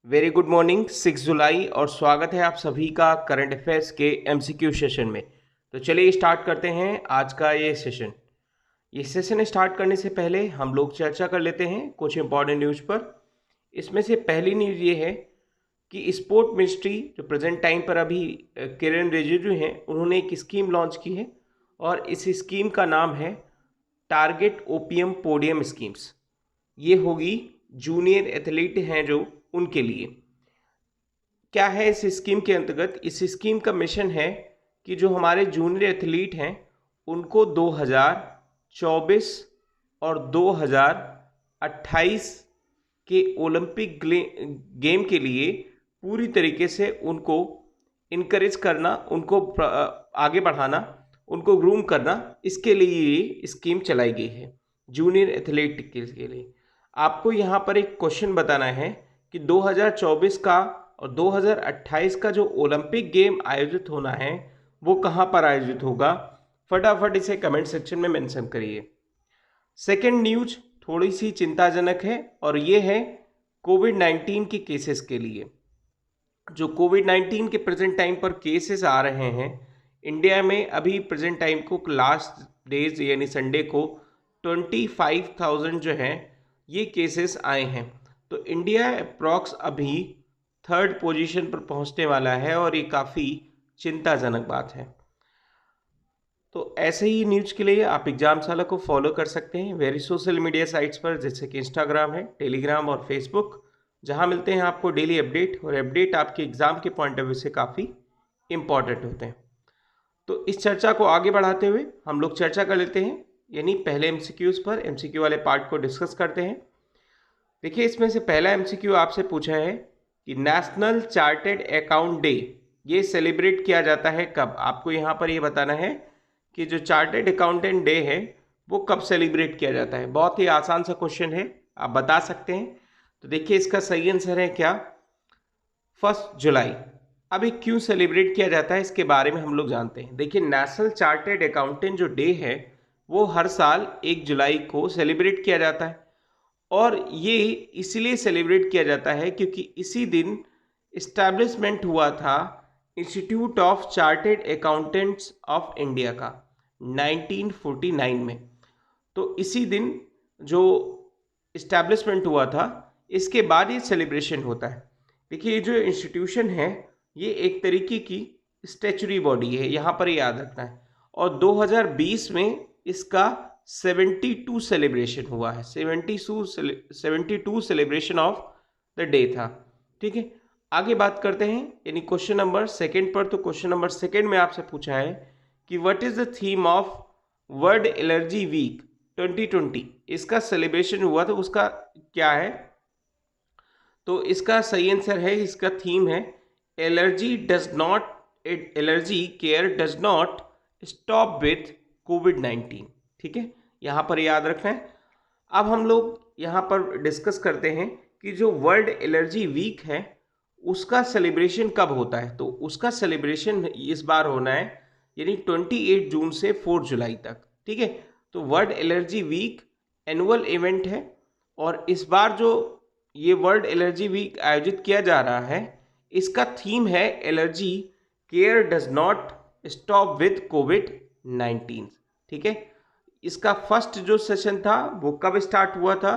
Very good morning 6 जुलाई और स्वागत है आप सभी का करंट अफेयर्स के एमसीक्यू सेशन में। तो चलिए स्टार्ट करते हैं आज का ये सेशन। ये सेशन स्टार्ट करने से पहले हम लोग चर्चा कर लेते हैं कुछ इंपॉर्टेंट न्यूज़ पर। इसमें से पहली न्यूज़ ये है कि स्पोर्ट मिनिस्ट्री जो प्रेजेंट टाइम पर अभी किरेन रिजिजू हैं, उन्होंने एक स्कीम लॉन्च की है और इस स्कीम का नाम है टारगेट ओपीएम पोडियम स्कीम्स। ये होगी जूनियर एथलीट हैं जो उनके लिए। क्या है इस स्कीम के अंतर्गत? इस स्कीम का मिशन है कि जो हमारे जूनियर एथलीट हैं उनको 2024 और 2028 के ओलंपिक गेम के लिए पूरी तरीके से उनको इनकरेज करना, उनको आगे बढ़ाना, उनको ग्रूम करना, इसके लिए ये स्कीम चलाई गई है जूनियर एथलीट के लिए। आपको यहाँ पर एक क्वेश्चन बताना है कि 2024 का और 2028 का जो ओलंपिक गेम आयोजित होना है वो कहाँ पर आयोजित होगा। फटाफट इसे कमेंट सेक्शन में मेंशन करिए। सेकेंड न्यूज थोड़ी सी चिंताजनक है और ये है कोविड-19 के केसेस के लिए। जो कोविड-19 के प्रेजेंट टाइम पर केसेस आ रहे हैं इंडिया में, अभी प्रेजेंट टाइम को लास्ट डेज यानी संडे को 25,000 जो है ये केसेस आए हैं। तो इंडिया अप्रॉक्स अभी थर्ड पोजीशन पर पहुंचने वाला है और ये काफ़ी चिंताजनक बात है। तो ऐसे ही न्यूज़ के लिए आप एग्जामशाला को फॉलो कर सकते हैं वेरी सोशल मीडिया साइट्स पर, जैसे कि इंस्टाग्राम है, टेलीग्राम और फेसबुक, जहां मिलते हैं आपको डेली अपडेट और अपडेट आपके एग्ज़ाम के पॉइंट ऑफ व्यू से काफ़ी इंपॉर्टेंट होते हैं। तो इस चर्चा को आगे बढ़ाते हुए हम लोग चर्चा कर लेते हैं, यानी पहले एमसीक्यूज़ पर एमसीक्यू वाले पार्ट को डिस्कस करते हैं। देखिए, इसमें से पहला एमसीक्यू आपसे पूछा है कि नेशनल चार्टेड अकाउंट डे ये सेलिब्रेट किया जाता है कब। आपको यहाँ पर ये बताना है कि जो चार्टेड अकाउंटेंट डे है वो कब सेलिब्रेट किया जाता है। बहुत ही आसान सा क्वेश्चन है, आप बता सकते हैं। तो देखिए, इसका सही आंसर है क्या, 1 जुलाई। अभी क्यों सेलिब्रेट किया जाता है इसके बारे में हम लोग जानते हैं। देखिए, नेशनल चार्टेड अकाउंटेंट जो डे है वो हर साल 1 जुलाई को सेलिब्रेट किया जाता है और ये इसलिए सेलिब्रेट किया जाता है क्योंकि इसी दिन इस्टेब्लिशमेंट हुआ था institute of chartered accountants of India का 1949 में। तो इसी दिन जो इस्टेब्लिशमेंट हुआ था, इसके बाद ये सेलिब्रेशन होता है। देखिए, ये जो इंस्टीट्यूशन है ये एक तरीके की स्टैचुरी बॉडी है, यहाँ पर याद रखना है। और 2020 में इसका 72 सेलिब्रेशन हुआ है, 72 सेलिब्रेशन ऑफ द डे था। ठीक है, आगे बात करते हैं यानी क्वेश्चन नंबर सेकंड पर। तो क्वेश्चन नंबर सेकंड में आपसे पूछा है कि what is the theme of world allergy week 2020। इसका सेलिब्रेशन हुआ तो उसका क्या है। तो इसका सही आंसर है, इसका थीम है allergy care does not stop with कोविड-19। ठीक है, यहाँ पर याद रखना है। अब हम लोग यहाँ पर डिस्कस करते हैं कि जो वर्ल्ड एलर्जी वीक है उसका सेलिब्रेशन कब होता है। तो उसका सेलिब्रेशन इस बार होना है यानी 28 जून से 4 जुलाई तक। ठीक है, तो world allergy week annual event है और इस बार जो ये वर्ल्ड एलर्जी वीक आयोजित किया जा रहा है इसका थीम है allergy care does not stop with कोविड-19। ठीक है, इसका फर्स्ट जो सेशन था वो कब स्टार्ट हुआ था,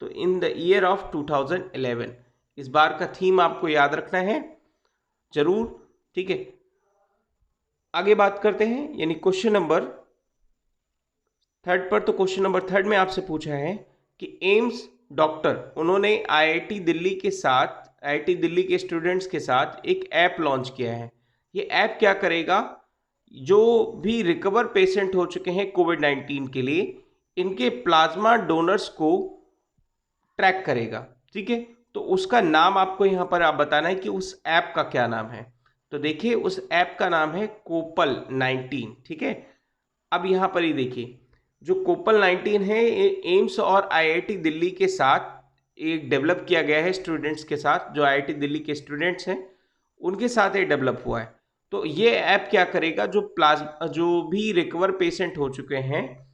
तो इन द ईयर ऑफ 2011। इस बार का थीम आपको याद रखना है जरूर। ठीक है, आगे बात करते हैं यानी क्वेश्चन नंबर थर्ड पर। तो क्वेश्चन नंबर थर्ड में आपसे पूछा है कि एम्स डॉक्टर उन्होंने आईआईटी दिल्ली के स्टूडेंट्स के साथ एक ऐप लॉन्च किया है। ये ऐप क्या करेगा, जो भी रिकवर पेशेंट हो चुके हैं कोविड-19 के लिए, इनके प्लाज्मा डोनर्स को ट्रैक करेगा। ठीक है, तो उसका नाम आपको यहाँ पर आप बताना है कि उस ऐप का क्या नाम है। तो देखिए, उस ऐप का नाम है कोपल-19। ठीक है, अब यहाँ पर ही देखिए, जो कोपल-19 है ये एम्स और आईआईटी दिल्ली के साथ एक डेवलप किया गया है स्टूडेंट्स के साथ। जो आईआईटी दिल्ली के स्टूडेंट्स हैं उनके साथ ये डेवलप हुआ है। तो ये ऐप क्या करेगा, जो भी रिकवर पेशेंट हो चुके हैं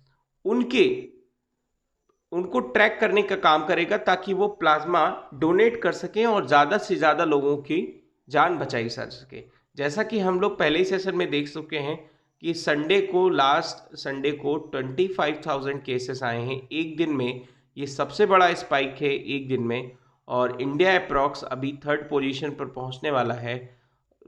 उनको ट्रैक करने का काम करेगा ताकि वो प्लाज्मा डोनेट कर सकें और ज़्यादा से ज़्यादा लोगों की जान बचाई जा सके। जैसा कि हम लोग पहले ही सेशन में देख चुके हैं कि लास्ट संडे को 25,000 केसेस आए हैं एक दिन में। ये सबसे बड़ा स्पाइक है एक दिन में, और इंडिया अप्रॉक्स अभी 3rd पोजीशन पर पहुंचने वाला है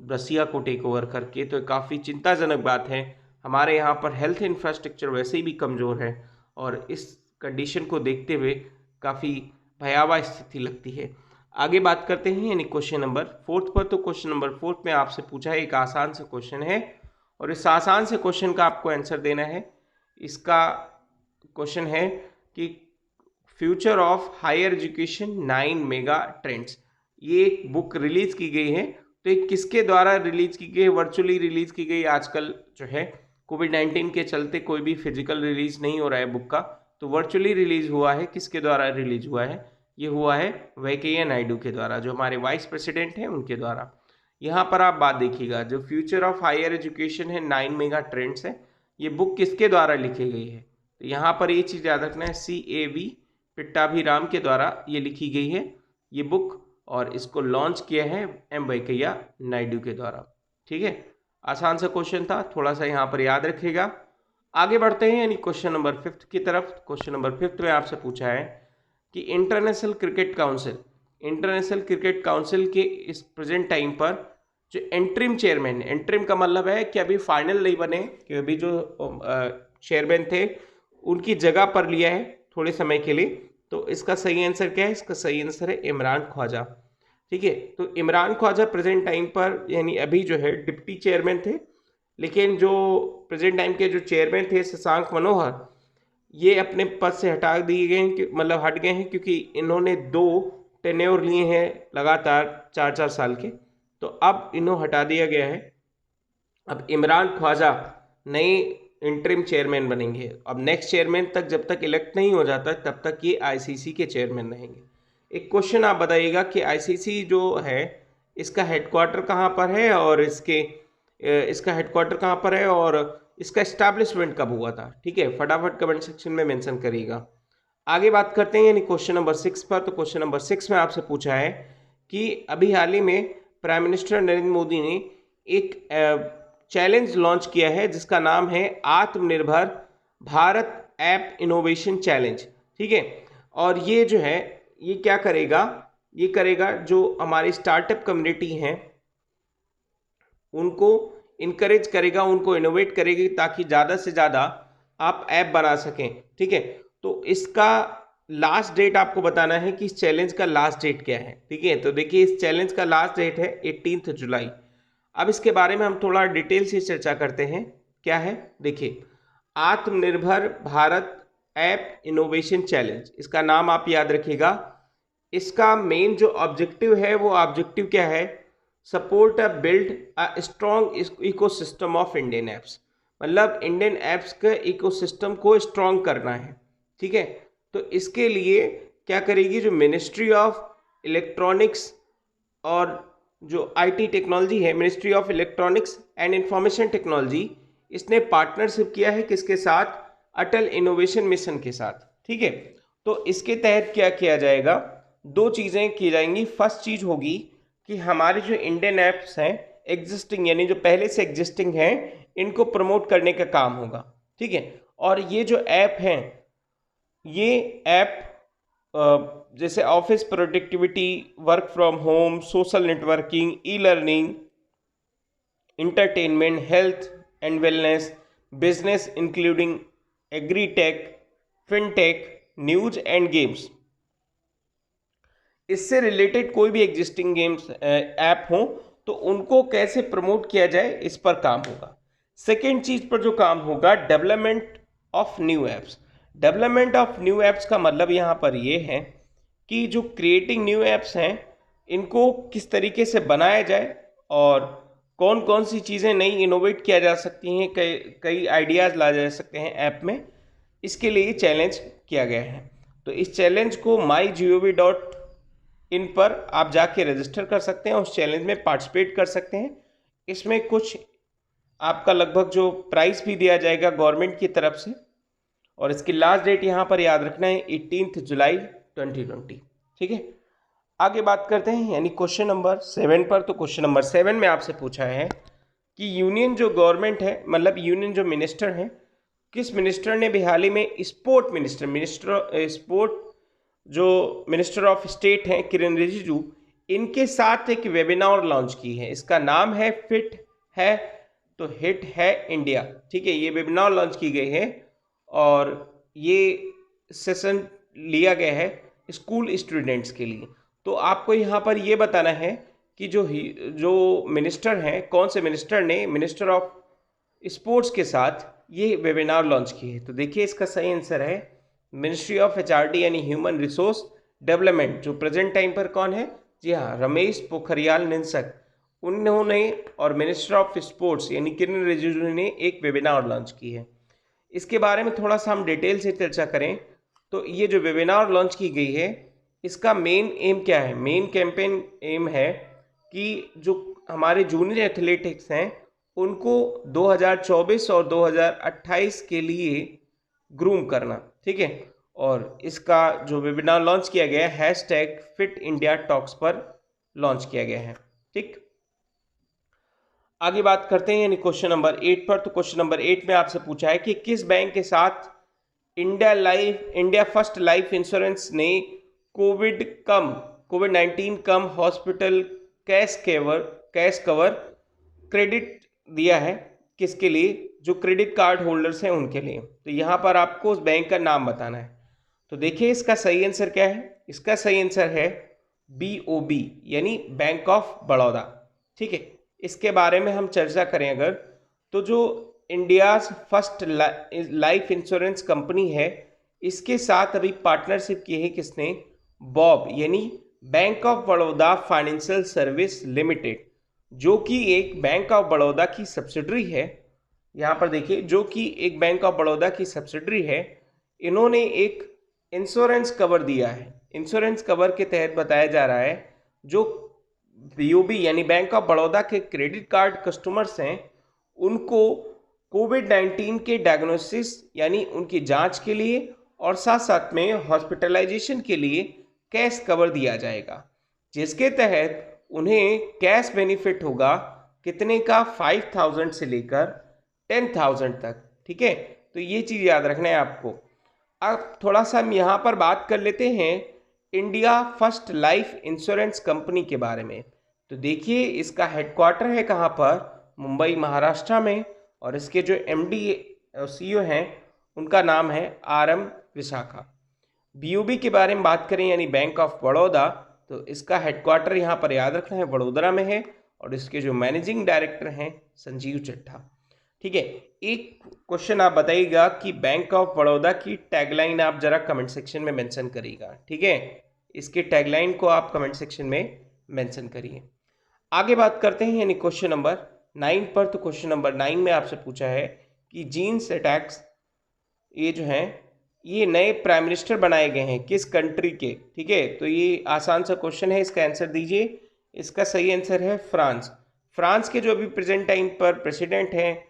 रसिया को टेक ओवर करके। तो काफ़ी चिंताजनक बात है। हमारे यहाँ पर हेल्थ इंफ्रास्ट्रक्चर वैसे ही भी कमज़ोर है और इस कंडीशन को देखते हुए काफ़ी भयावह स्थिति लगती है। आगे बात करते हैं यानी क्वेश्चन नंबर 4 पर। तो क्वेश्चन नंबर 4 में आपसे पूछा है, एक आसान से क्वेश्चन है और इस आसान से क्वेश्चन का आपको आंसर देना है। इसका क्वेश्चन है कि future of higher education 9 mega trends, ये एक बुक रिलीज की गई है। तो ये किसके द्वारा रिलीज की गई है? वर्चुअली रिलीज की गई। आजकल जो है कोविड-19 के चलते कोई भी फिजिकल रिलीज नहीं हो रहा है बुक का, तो वर्चुअली रिलीज हुआ है। किसके द्वारा रिलीज हुआ है? ये हुआ है वेंकैया नायडू के द्वारा, जो हमारे वाइस प्रेसिडेंट हैं उनके द्वारा। यहाँ पर आप बात देखिएगा, जो फ्यूचर ऑफ हायर एजुकेशन है 9 मेगा ट्रेंड्स है, ये बुक किसके द्वारा लिखी गई है? तो यहाँ पर ये चीज़ याद रखना है, CAV पट्टाभिराम के द्वारा ये लिखी गई है ये बुक, और इसको लॉन्च किया है M वेंकैया नायडू के द्वारा। ठीक है, आसान सा क्वेश्चन था, थोड़ा सा यहाँ पर याद रखिएगा। आगे बढ़ते हैं यानी क्वेश्चन नंबर 5 की तरफ। क्वेश्चन नंबर 5 में आपसे पूछा है कि इंटरनेशनल क्रिकेट काउंसिल के इस प्रेजेंट टाइम पर जो एंट्रीम चेयरमैन, एंट्रीम का मतलब है कि अभी फाइनल नहीं बने, कि अभी जो चेयरमैन थे उनकी जगह पर लिया है थोड़े समय के लिए। तो इसका सही आंसर क्या है? इसका सही आंसर है इमरान ख्वाजा। ठीक है, तो इमरान ख्वाजा प्रेजेंट टाइम पर यानी अभी जो है डिप्टी चेयरमैन थे, लेकिन जो प्रेजेंट टाइम के जो चेयरमैन थे शशांक मनोहर, ये अपने पद से हटा दिए गए हैं, मतलब हट गए हैं, क्योंकि इन्होंने 2 टेन्योर लिए हैं लगातार 4-4 साल के, तो अब इन्हों हटा दिया गया है। अब इमरान ख्वाजा नए इंटरिम चेयरमैन बनेंगे। अब नेक्स्ट चेयरमैन तक जब तक इलेक्ट नहीं हो जाता तब तक ये ICC के चेयरमैन रहेंगे। एक क्वेश्चन आप बताइएगा कि ICC जो है इसका हेडक्वार्टर कहाँ पर है, और इसका हेडक्वार्टर कहाँ पर है और इसका एस्टैब्लिशमेंट कब हुआ था? ठीक है, फटाफट कमेंट सेक्शन में मेंशन करिएगा। आगे बात करते हैं यानी क्वेश्चन नंबर 6 पर। तो क्वेश्चन नंबर 6 में आपसे पूछा है कि अभी हाल ही में प्राइम मिनिस्टर नरेंद्र मोदी ने एक चैलेंज लॉन्च किया है जिसका नाम है आत्मनिर्भर भारत ऐप इनोवेशन चैलेंज। ठीक है, और ये जो है ये क्या करेगा? ये करेगा जो हमारी स्टार्टअप कम्युनिटी हैं उनको इनकरेज करेगा, उनको इनोवेट करेगी ताकि ज़्यादा से ज़्यादा आप ऐप बना सकें। ठीक है, तो इसका लास्ट डेट आपको बताना है कि इस चैलेंज का लास्ट डेट क्या है। ठीक है, तो देखिए इस चैलेंज का लास्ट डेट है 18 जुलाई। अब इसके बारे में हम थोड़ा डिटेल से चर्चा करते हैं। क्या है? देखिए, आत्मनिर्भर भारत ऐप इनोवेशन चैलेंज, इसका नाम आप याद रखिएगा। इसका मेन जो ऑब्जेक्टिव है वो ऑब्जेक्टिव क्या है? Support a build a strong ecosystem of Indian apps, मतलब इंडियन ऐप्स के इकोसिस्टम को स्ट्रॉन्ग करना है। ठीक है, तो इसके लिए क्या करेगी? जो मिनिस्ट्री ऑफ इलेक्ट्रॉनिक्स और जो IT टेक्नोलॉजी है, ministry of electronics and information technology, इसने पार्टनरशिप किया है किसके साथ? अटल इनोवेशन मिशन के साथ। ठीक है, तो इसके तहत क्या किया जाएगा? 2 चीज़ें की जाएंगी। फर्स्ट चीज़ होगी कि हमारे जो इंडियन ऐप्स हैं एग्जिस्टिंग, यानी जो पहले से एग्जिस्टिंग हैं, इनको प्रमोट करने का काम होगा। ठीक है, और ये जो ऐप हैं, ये ऐप जैसे office productivity, work from home, social networking, e-learning, entertainment, health and wellness, business including agritech, fintech, news and games, इससे रिलेटेड कोई भी एग्जिस्टिंग गेम्स ऐप हो तो उनको कैसे प्रमोट किया जाए, इस पर काम होगा। सेकेंड चीज पर जो काम होगा, development of new apps. Development of new apps का मतलब यहाँ पर ये है कि जो क्रिएटिंग न्यू ऐप्स हैं इनको किस तरीके से बनाया जाए और कौन कौन सी चीज़ें नई इनोवेट किया जा सकती हैं, कई आइडियाज़ ला जा सकते हैं ऐप में, इसके लिए चैलेंज किया गया है। तो इस चैलेंज को mygov.in पर आप जाके रजिस्टर कर सकते हैं, उस चैलेंज में पार्टिसिपेट कर सकते हैं। इसमें कुछ आपका लगभग जो प्राइस भी दिया जाएगा गवर्नमेंट की तरफ से, और इसकी लास्ट डेट यहाँ पर याद रखना है 18 जुलाई 2020। ठीक है, आगे बात करते हैं यानी क्वेश्चन नंबर 7 पर। तो क्वेश्चन नंबर 7 में आपसे पूछा है कि यूनियन जो गवर्नमेंट है, मतलब यूनियन जो मिनिस्टर हैं, किस मिनिस्टर ने भी हाल ही में स्पोर्ट स्पोर्ट जो मिनिस्टर ऑफ स्टेट हैं किरण रिजिजू, इनके साथ एक वेबिनार लॉन्च की है। इसका नाम है फिट है तो हिट है इंडिया। ठीक है, ये वेबिनार लॉन्च की गई है और ये सेशन लिया गया है स्कूल स्टूडेंट्स के लिए। तो आपको यहाँ पर ये बताना है कि जो मिनिस्टर हैं, कौन से मिनिस्टर ने मिनिस्टर ऑफ स्पोर्ट्स के साथ ये वेबिनार लॉन्च की है। तो देखिए इसका सही आंसर है मिनिस्ट्री ऑफ एचआरडी यानी ह्यूमन रिसोर्स डेवलपमेंट। जो प्रेजेंट टाइम पर कौन है? जी हाँ, रमेश पोखरियाल निशंक, उन्होंने और मिनिस्टर ऑफ स्पोर्ट्स यानी किरण रिजिजू ने एक वेबिनार लॉन्च की है। इसके बारे में थोड़ा सा हम डिटेल से चर्चा करें तो ये जो वेबिनार लॉन्च की गई है, इसका मेन एम क्या है? मेन कैंपेन एम है कि जो हमारे जूनियर एथलेटिक्स हैं उनको 2024 और 2028 के लिए ग्रूम करना। ठीक है, और इसका जो वेबिनार लॉन्च किया गया है #फिट इंडिया टॉक्स पर लॉन्च किया गया है। ठीक, आगे बात करते हैं यानी क्वेश्चन नंबर 8 पर। तो क्वेश्चन नंबर 8 में आपसे पूछा है कि किस बैंक के साथ इंडिया फर्स्ट लाइफ इंश्योरेंस ने कोविड-19 कम हॉस्पिटल कैश कवर क्रेडिट दिया है? किसके लिए? जो क्रेडिट कार्ड होल्डर्स हैं उनके लिए। तो यहाँ पर आपको उस बैंक का नाम बताना है। तो देखिए इसका सही आंसर क्या है? इसका सही आंसर है BOB यानी बैंक ऑफ बड़ौदा। ठीक है, इसके बारे में हम चर्चा करें अगर, तो जो India's first life insurance company है, इसके साथ अभी पार्टनरशिप की है किसने? बॉब यानी bank of Baroda financial service limited, जो कि एक बैंक ऑफ बड़ौदा की सब्सिडरी है। यहाँ पर देखिए, जो कि एक बैंक ऑफ बड़ौदा की सब्सिडरी है, इन्होंने एक इंश्योरेंस कवर दिया है। इंश्योरेंस कवर के तहत बताया जा रहा है जो BOB यानी बैंक ऑफ बड़ौदा के क्रेडिट कार्ड कस्टमर्स हैं उनको कोविड-19 के डायग्नोसिस यानी उनकी जांच के लिए और साथ साथ में हॉस्पिटलाइजेशन के लिए कैश कवर दिया जाएगा, जिसके तहत उन्हें कैश बेनिफिट होगा कितने का? 5,000 से लेकर 10,000 तक। ठीक है, तो ये चीज़ याद रखना है आपको। अब थोड़ा सा हम यहाँ पर बात कर लेते हैं India first life insurance company के बारे में। तो देखिए इसका हेडक्वार्टर है कहाँ पर? मुंबई महाराष्ट्र में, और इसके जो MD और CEO हैं उनका नाम है RM विशाखा। BOB के बारे में बात करें यानी बैंक ऑफ बड़ौदा, तो इसका हेडक्वार्टर यहाँ पर याद रखना है वडोदरा में है, और इसके जो मैनेजिंग डायरेक्टर हैं संजीव चड्ढा। ठीक है, एक क्वेश्चन आप बताइएगा कि बैंक ऑफ बड़ौदा की टैगलाइन आप जरा कमेंट सेक्शन में मेंशन करिएगा। ठीक है, इसके टैगलाइन को आप कमेंट सेक्शन में मेंशन करिए। आगे बात करते हैं यानी क्वेश्चन नंबर 9 पर। तो क्वेश्चन नंबर 9 में आपसे पूछा है कि जीन्स अटैक्स ये जो हैं ये नए प्राइम मिनिस्टर बनाए गए हैं किस कंट्री के? ठीक है, तो ये आसान सा क्वेश्चन है, इसका आंसर दीजिए। इसका सही आंसर है फ्रांस। फ्रांस के जो अभी प्रेजेंट टाइम पर प्रेसिडेंट हैं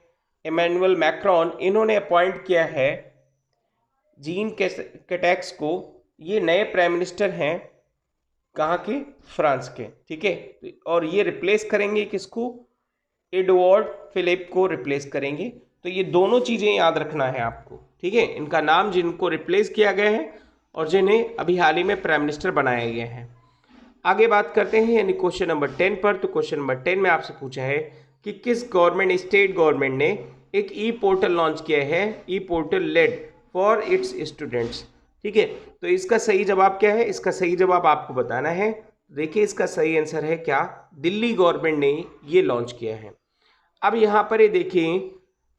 इमैनुअल मैक्रोन, इन्होंने अपॉइंट किया है जीन कैस्टेक्स को। ये नए प्राइम मिनिस्टर हैं कहाँ के? फ्रांस के। ठीक है, और ये रिप्लेस करेंगे किसको? एडवर्ड फिलिप को रिप्लेस करेंगे। तो ये दोनों चीज़ें याद रखना है आपको। ठीक है, इनका नाम जिनको रिप्लेस किया गया है और जिन्हें अभी हाल ही में प्राइम मिनिस्टर बनाया गया है। आगे बात करते हैं यानी क्वेश्चन नंबर 10 पर। तो क्वेश्चन नंबर 10 में आपसे पूछा है कि किस स्टेट गवर्नमेंट ने एक पोर्टल लॉन्च किया है, portal led for its students. ठीक है, तो इसका सही जवाब क्या है? इसका सही जवाब आपको बताना है। देखिए इसका सही आंसर है क्या? दिल्ली गवर्नमेंट ने ये लॉन्च किया है। अब यहाँ पर ये देखिए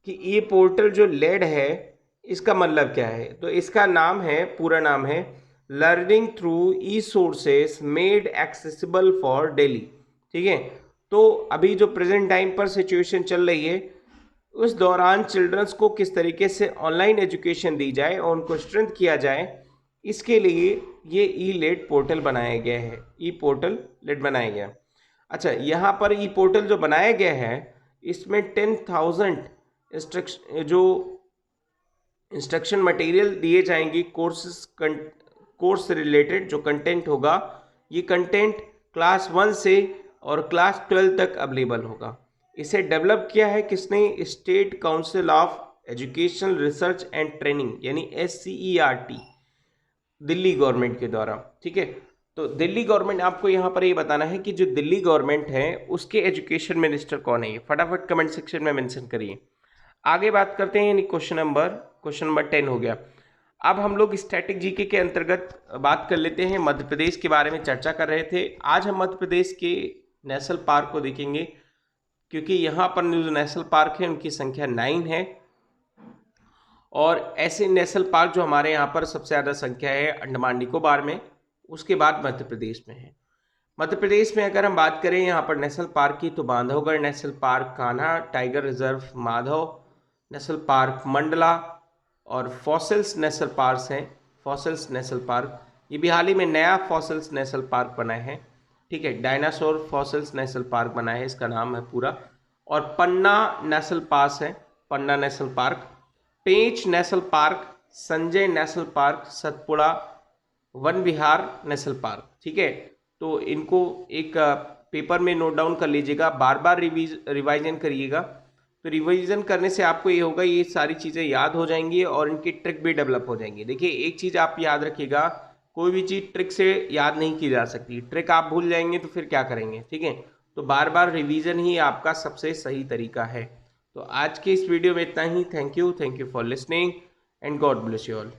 कि ये पोर्टल जो लेड है इसका मतलब क्या है? तो इसका नाम है, पूरा नाम है learning through sources made accessible for Delhi. ठीक है, तो अभी जो प्रेजेंट टाइम पर सिचुएशन चल रही है उस दौरान चिल्ड्रंस को किस तरीके से ऑनलाइन एजुकेशन दी जाए और उनको स्ट्रेंथ किया जाए, इसके लिए ये लेड पोर्टल बनाया गया है। पोर्टल लेड बनाया गया। अच्छा, यहाँ पर पोर्टल जो बनाया गया है इसमें 10,000 जो इंस्ट्रक्शन मटेरियल दिए जाएंगे, कोर्स रिलेटेड जो कंटेंट होगा, ये कंटेंट क्लास 1 से और क्लास 12 तक अवेलेबल होगा। इसे डेवलप किया है किसने? State council of educational research and training यानी SCERT, दिल्ली गवर्नमेंट के द्वारा। ठीक है, तो दिल्ली गवर्नमेंट, आपको यहाँ पर ये बताना है कि जो दिल्ली गवर्नमेंट है उसके एजुकेशन मिनिस्टर कौन है, ये फटाफट कमेंट सेक्शन में मेंशन करिए। आगे बात करते हैं, यानी क्वेश्चन नंबर 10 हो गया। अब हम लोग स्टैटिक जीके के अंतर्गत बात कर लेते हैं। मध्य प्रदेश के बारे में चर्चा कर रहे थे, आज हम मध्य प्रदेश के नेशनल पार्क को देखेंगे, क्योंकि यहाँ पर जो नेशनल पार्क है उनकी संख्या 9 है। और ऐसे नेशनल पार्क जो हमारे यहाँ पर सबसे ज़्यादा संख्या है अंडमान निकोबार में, उसके बाद मध्य प्रदेश में है। मध्य प्रदेश में अगर हम बात करें यहाँ पर नेशनल पार्क की, तो Bandhavgarh national park, Kanha tiger reserve, Madhav national park, Mandla और फॉसिल्स नेशनल पार्क हैं। फॉसिल्स नेशनल पार्क, ये भी हाल ही में नया फॉसिल्स नेशनल पार्क बना है। ठीक है, डायनासोर फॉसिल्स नेशनल पार्क बना है, इसका नाम है पूरा। और पन्ना नेशनल पार्क है, Panna national park, Pench national park, Sanjay national park, Satpura Van Vihar national park. ठीक है, तो इनको एक पेपर में नोट डाउन कर लीजिएगा, बार बार रिवाइजन करिएगा। तो रिवीजन करने से आपको ये होगा, ये सारी चीज़ें याद हो जाएंगी और इनकी ट्रिक भी डेवलप हो जाएंगी। देखिए, एक चीज़ आप याद रखिएगा, कोई भी चीज़ ट्रिक से याद नहीं की जा सकती। ट्रिक आप भूल जाएंगे तो फिर क्या करेंगे? ठीक है, तो बार बार रिवीजन ही आपका सबसे सही तरीका है। तो आज के इस वीडियो में इतना ही। Thank you for listening and God bless you all.